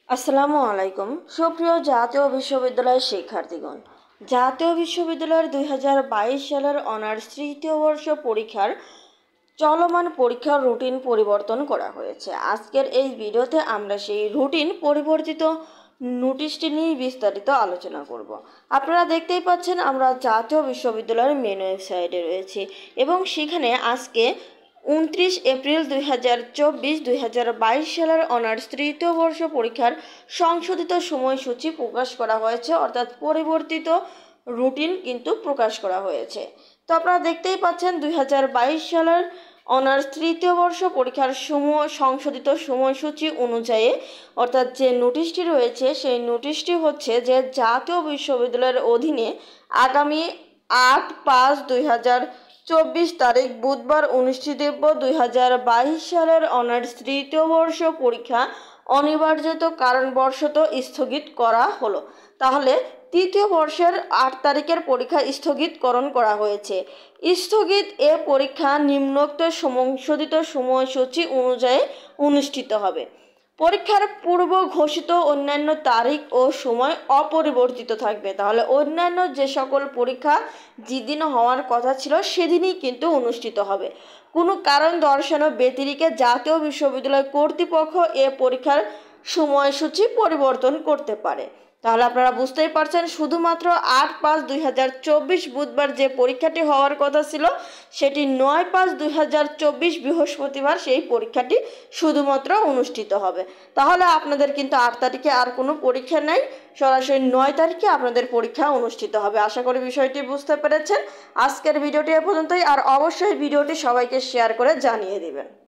আসসালামু আলাইকুম। সুপ্রিয় জাতীয় বিশ্ববিদ্যালয়ের শিক্ষার্থীগণ, জাতীয় বিশ্ববিদ্যালয়ের 2022 সালের অনার্স তৃতীয় বর্ষ পরীক্ষার চলমান পরীক্ষার রুটিন পরিবর্তন করা হয়েছে। আজকের এই ভিডিওতে আমরা সেই রুটিন পরিবর্তিত নোটিশটি নিয়ে বিস্তারিত আলোচনা করব। আপনারা দেখতেই পাচ্ছেন আমরা জাতীয় বিশ্ববিদ্যালয়ের মেন ওয়েবসাইটে রয়েছি এবং সেখানে আজকে 29 এপ্রিল 2022 সালের অনার্স তৃতীয় বর্ষ পরীক্ষার সংশোধিত সময়সূচি প্রকাশ করা হয়েছে, অর্থাৎ পরিবর্তিত রুটিন কিন্তু প্রকাশ করা হয়েছে। তো আপনারা দেখতেই পাচ্ছেন 2022 সালের অনার্স তৃতীয় বর্ষ পরীক্ষার সংশোধিত সময়সূচি অনুযায়ী, অর্থাৎ যে নোটিশটি রয়েছে সেই নোটিশটি হচ্ছে যে জাতীয় বিশ্ববিদ্যালয়ের অধীনে আগামী 8/5/2024 তারিখ বুধবার অনুষ্ঠিতব্য 2022 সালের অনার্স তৃতীয় বর্ষ পরীক্ষা অনিবার্যত কারণবশত স্থগিত করা হলো। তাহলে তৃতীয় বর্ষের 8 তারিখের পরীক্ষা স্থগিতকরণ করা হয়েছে। স্থগিত এ পরীক্ষা নিম্নোক্ত সংশোধিত সময়সূচি অনুযায়ী অনুষ্ঠিত হবে। পরীক্ষার পূর্ব ঘোষিত অন্যান্য তারিখ ও সময় অপরিবর্তিত থাকবে। তাহলে অন্যান্য যে সকল পরীক্ষা যেদিন হওয়ার কথা ছিল সেদিনই কিন্তু অনুষ্ঠিত হবে। কোনো কারণ দর্শানো ব্যতিরেকে জাতীয় বিশ্ববিদ্যালয় কর্তৃপক্ষ এ পরীক্ষার সময়সূচি পরিবর্তন করতে পারে। তাহলে আপনারা বুঝতেই পারছেন, শুধুমাত্র 8/5/2024 বুধবার যে পরীক্ষাটি হওয়ার কথা ছিল সেটি 9/5/2024 বৃহস্পতিবার সেই পরীক্ষাটি শুধুমাত্র অনুষ্ঠিত হবে। তাহলে আপনাদের কিন্তু 8 তারিখে আর কোনো পরীক্ষা নেই, সরাসরি 9 তারিখে আপনাদের পরীক্ষা অনুষ্ঠিত হবে। আশা করি বিষয়টি বুঝতে পেরেছেন। আজকের ভিডিওটি এ পর্যন্তই, আর অবশ্যই ভিডিওটি সবাইকে শেয়ার করে জানিয়ে দিবেন।